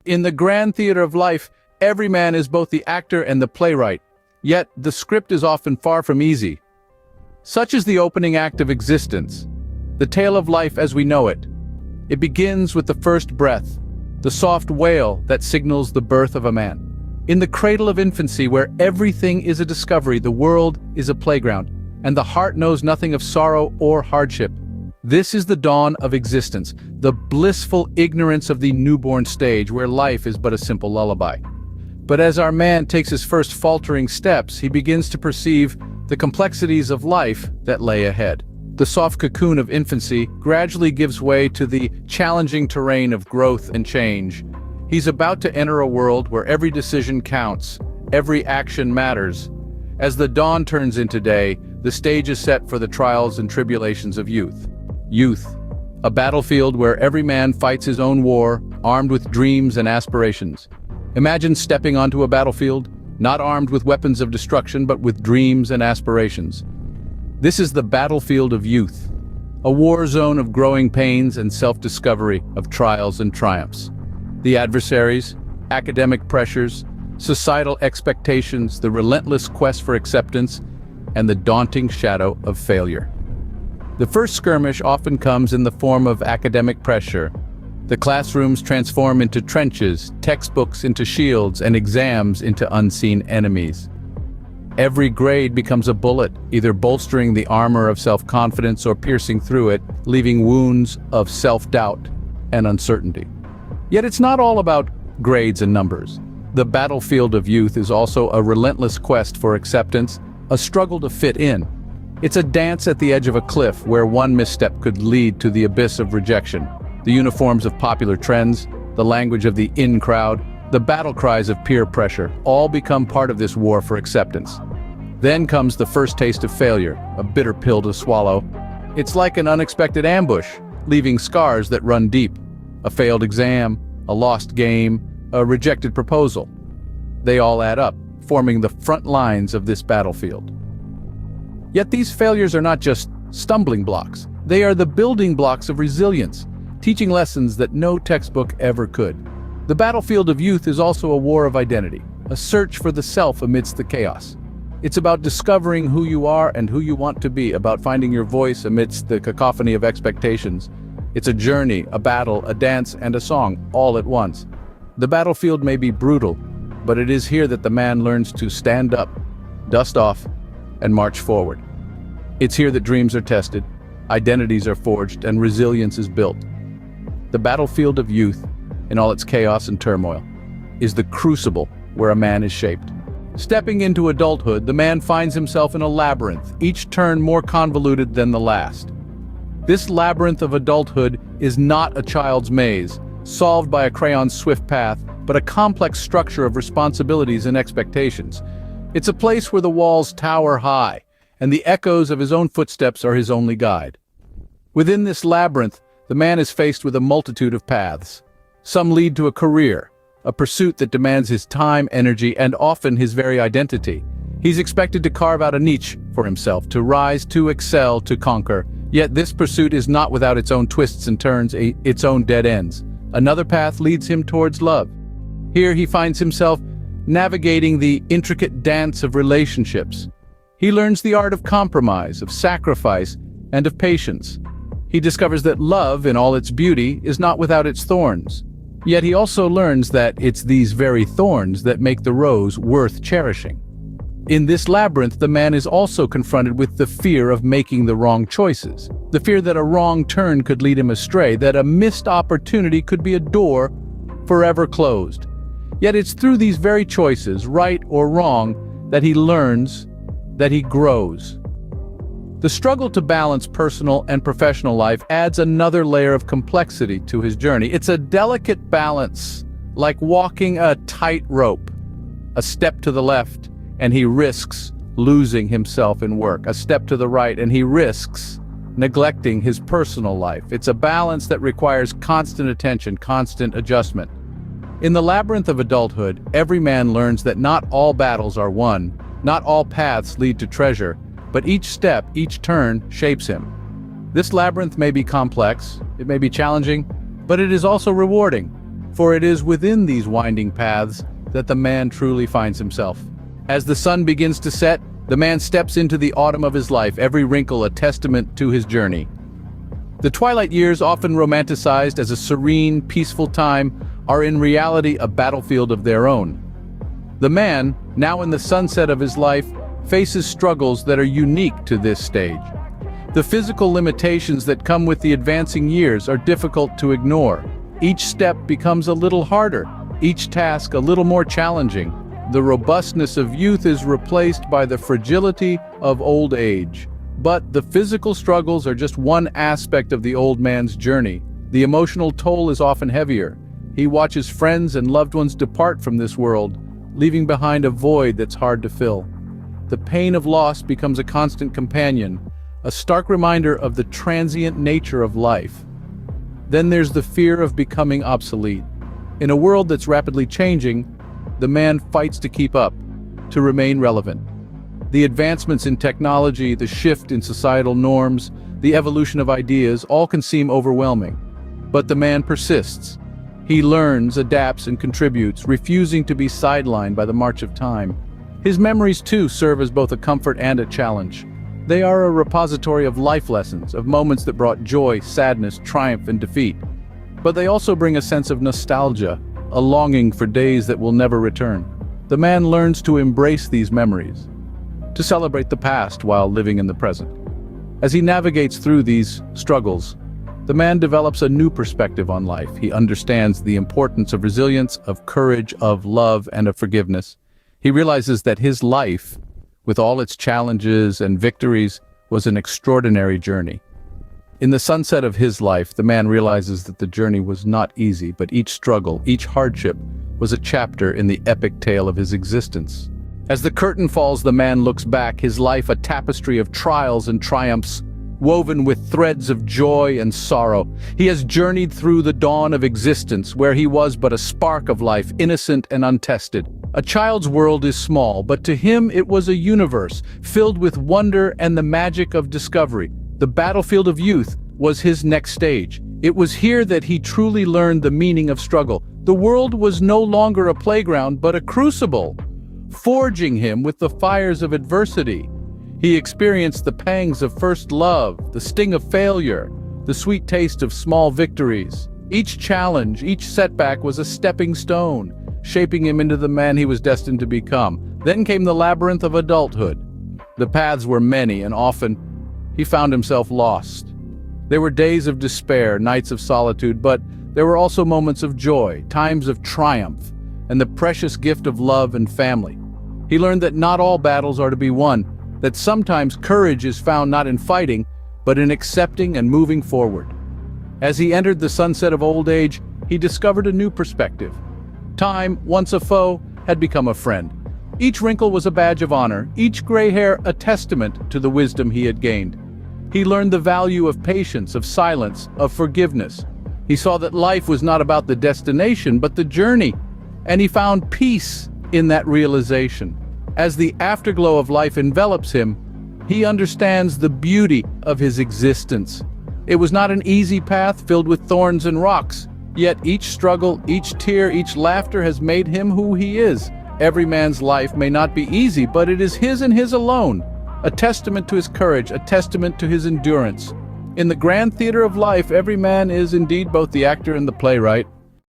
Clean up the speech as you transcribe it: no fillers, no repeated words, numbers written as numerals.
In the grand theater of life, every man is both the actor and the playwright, yet the script is often far from easy. Such is the opening act of existence, the tale of life as we know it. It begins with the first breath, the soft wail that signals the birth of a man. In the cradle of infancy, where everything is a discovery, the world is a playground, and the heart knows nothing of sorrow or hardship. This is the dawn of existence, the blissful ignorance of the newborn stage where life is but a simple lullaby. But as our man takes his first faltering steps, he begins to perceive the complexities of life that lay ahead. The soft cocoon of infancy gradually gives way to the challenging terrain of growth and change. He's about to enter a world where every decision counts, every action matters. As the dawn turns into day, the stage is set for the trials and tribulations of youth. Youth, a battlefield where every man fights his own war, armed with dreams and aspirations. Imagine stepping onto a battlefield, not armed with weapons of destruction, but with dreams and aspirations. This is the battlefield of youth, a war zone of growing pains and self-discovery, of trials and triumphs. The adversaries, academic pressures, societal expectations, the relentless quest for acceptance, and the daunting shadow of failure. The first skirmish often comes in the form of academic pressure. The classrooms transform into trenches, textbooks into shields, and exams into unseen enemies. Every grade becomes a bullet, either bolstering the armor of self-confidence or piercing through it, leaving wounds of self-doubt and uncertainty. Yet it's not all about grades and numbers. The battlefield of youth is also a relentless quest for acceptance, a struggle to fit in. It's a dance at the edge of a cliff where one misstep could lead to the abyss of rejection. The uniforms of popular trends, the language of the in crowd, the battle cries of peer pressure, all become part of this war for acceptance. Then comes the first taste of failure, a bitter pill to swallow. It's like an unexpected ambush, leaving scars that run deep. A failed exam, a lost game, a rejected proposal. They all add up, forming the front lines of this battlefield. Yet these failures are not just stumbling blocks. They are the building blocks of resilience, teaching lessons that no textbook ever could. The battlefield of youth is also a war of identity, a search for the self amidst the chaos. It's about discovering who you are and who you want to be, about finding your voice amidst the cacophony of expectations. It's a journey, a battle, a dance, and a song, all at once. The battlefield may be brutal, but it is here that the man learns to stand up, dust off, and march forward. It's here that dreams are tested, identities are forged, and resilience is built. The battlefield of youth, in all its chaos and turmoil, is the crucible where a man is shaped. Stepping into adulthood, the man finds himself in a labyrinth, each turn more convoluted than the last. This labyrinth of adulthood is not a child's maze, solved by a crayon's swift path, but a complex structure of responsibilities and expectations. It's a place where the walls tower high, and the echoes of his own footsteps are his only guide. Within this labyrinth, the man is faced with a multitude of paths. Some lead to a career, a pursuit that demands his time, energy, and often his very identity. He's expected to carve out a niche for himself, to rise, to excel, to conquer. Yet this pursuit is not without its own twists and turns, its own dead ends. Another path leads him towards love. Here he finds himself navigating the intricate dance of relationships. He learns the art of compromise, of sacrifice, and of patience. He discovers that love, in all its beauty, is not without its thorns. Yet he also learns that it's these very thorns that make the rose worth cherishing. In this labyrinth, the man is also confronted with the fear of making the wrong choices, the fear that a wrong turn could lead him astray, that a missed opportunity could be a door forever closed. Yet it's through these very choices, right or wrong, that he learns, that he grows. The struggle to balance personal and professional life adds another layer of complexity to his journey. It's a delicate balance, like walking a tightrope. A step to the left, and he risks losing himself in work. A step to the right, and he risks neglecting his personal life. It's a balance that requires constant attention, constant adjustment. In the labyrinth of adulthood, every man learns that not all battles are won, not all paths lead to treasure, but each step, each turn shapes him. This labyrinth may be complex, it may be challenging, but it is also rewarding. For it is within these winding paths that the man truly finds himself. As the sun begins to set, the man steps into the autumn of his life, every wrinkle a testament to his journey. The twilight years, often romanticized as a serene, peaceful time, are in reality a battlefield of their own. The man, now in the sunset of his life, faces struggles that are unique to this stage. The physical limitations that come with the advancing years are difficult to ignore. Each step becomes a little harder, each task a little more challenging. The robustness of youth is replaced by the fragility of old age. But the physical struggles are just one aspect of the old man's journey. The emotional toll is often heavier. He watches friends and loved ones depart from this world, leaving behind a void that's hard to fill. The pain of loss becomes a constant companion, a stark reminder of the transient nature of life. Then there's the fear of becoming obsolete. In a world that's rapidly changing, the man fights to keep up, to remain relevant. The advancements in technology, the shift in societal norms, the evolution of ideas, all can seem overwhelming. But the man persists. He learns, adapts, and contributes, refusing to be sidelined by the march of time. His memories, too, serve as both a comfort and a challenge. They are a repository of life lessons, of moments that brought joy, sadness, triumph, and defeat. But they also bring a sense of nostalgia, a longing for days that will never return. The man learns to embrace these memories, to celebrate the past while living in the present. As he navigates through these struggles, the man develops a new perspective on life. He understands the importance of resilience, of courage, of love, and of forgiveness. He realizes that his life, with all its challenges and victories, was an extraordinary journey. In the sunset of his life, the man realizes that the journey was not easy, but each struggle, each hardship, was a chapter in the epic tale of his existence. As the curtain falls, the man looks back, his life a tapestry of trials and triumphs, woven with threads of joy and sorrow. He has journeyed through the dawn of existence, where he was but a spark of life, innocent and untested. A child's world is small, but to him it was a universe, filled with wonder and the magic of discovery. The battlefield of youth was his next stage. It was here that he truly learned the meaning of struggle. The world was no longer a playground, but a crucible, forging him with the fires of adversity. He experienced the pangs of first love, the sting of failure, the sweet taste of small victories. Each challenge, each setback was a stepping stone, shaping him into the man he was destined to become. Then came the labyrinth of adulthood. The paths were many, and often he found himself lost. There were days of despair, nights of solitude, but there were also moments of joy, times of triumph, and the precious gift of love and family. He learned that not all battles are to be won, that sometimes courage is found not in fighting, but in accepting and moving forward. As he entered the sunset of old age, he discovered a new perspective. Time, once a foe, had become a friend. Each wrinkle was a badge of honor, each gray hair a testament to the wisdom he had gained. He learned the value of patience, of silence, of forgiveness. He saw that life was not about the destination, but the journey, and he found peace in that realization. As the afterglow of life envelops him, he understands the beauty of his existence. It was not an easy path filled with thorns and rocks, yet each struggle, each tear, each laughter has made him who he is. Every man's life may not be easy, but it is his and his alone, a testament to his courage, a testament to his endurance. In the grand theater of life, every man is indeed both the actor and the playwright.